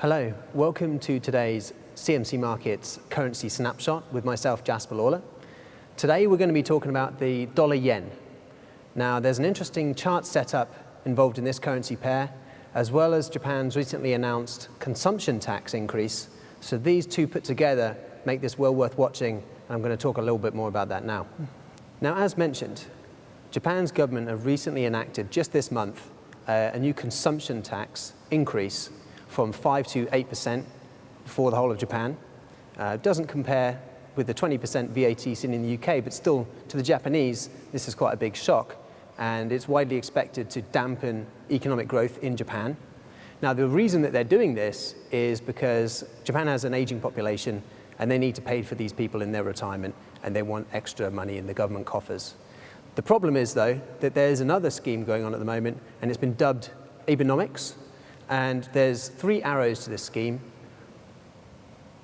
Hello, welcome to today's CMC Markets currency snapshot with myself, Jasper Lawler. Today we're going to be talking about the dollar-yen. Now there's an interesting chart setup involved in this currency pair, as well as Japan's recently announced consumption tax increase. So these two put together make this well worth watching, and I'm going to talk a little bit more about that now. Now, as mentioned, Japan's government have recently enacted just this month a new consumption tax increase from 5 to 8% for the whole of Japan. Doesn't compare with the 20% VAT seen in the UK, but still, to the Japanese, this is quite a big shock, and it's widely expected to dampen economic growth in Japan. Now, the reason that they're doing this is because Japan has an aging population, and they need to pay for these people in their retirement, and they want extra money in the government coffers. The problem is, though, that there's another scheme going on at the moment, and it's been dubbed Abenomics. And there's three arrows to this scheme.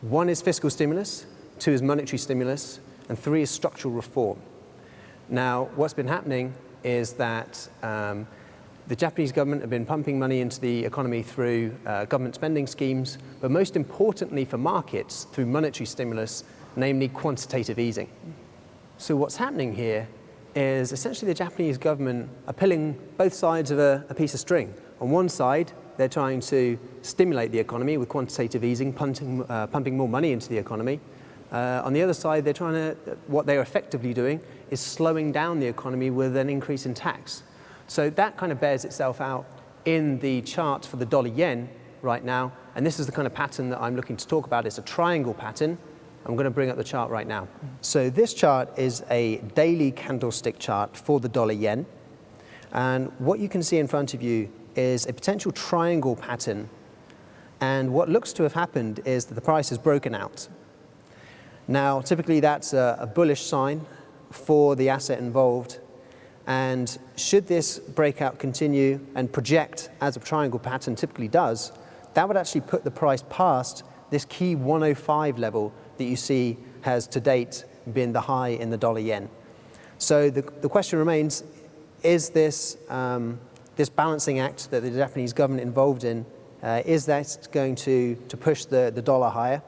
One is fiscal stimulus, two is monetary stimulus, and three is structural reform. Now, what's been happening is that the Japanese government have been pumping money into the economy through government spending schemes, but most importantly for markets, through monetary stimulus, namely quantitative easing. So what's happening here is essentially the Japanese government are pulling both sides of a piece of string. On one side, they're trying to stimulate the economy with quantitative easing, pumping more money into the economy. On the other side, what they're effectively doing is slowing down the economy with an increase in tax. So that kind of bears itself out in the chart for the dollar-yen right now. And this is the kind of pattern that I'm looking to talk about. It's a triangle pattern. I'm going to bring up the chart right now. So this chart is a daily candlestick chart for the dollar-yen. And what you can see in front of you is a potential triangle pattern, and what looks to have happened is that the price has broken out. Now, typically that's a bullish sign for the asset involved, and should this breakout continue and project as a triangle pattern typically does, that would actually put the price past this key 105 level that you see has to date been the high in the dollar-yen. So the question remains, is this balancing act that the Japanese government involved in, is that going to push the dollar higher?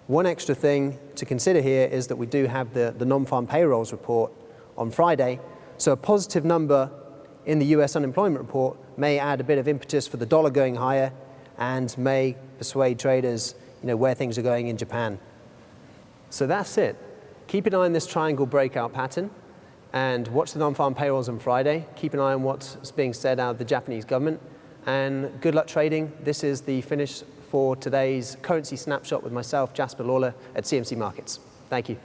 One extra thing to consider here is that we do have the non-farm payrolls report on Friday. So a positive number in the US unemployment report may add a bit of impetus for the dollar going higher and may persuade traders, where things are going in Japan. So that's it. Keep an eye on this triangle breakout pattern, and watch the non-farm payrolls on Friday. Keep an eye on what's being said out of the Japanese government. And good luck trading. This is the finish for today's currency snapshot with myself, Jasper Lawler, at CMC Markets. Thank you.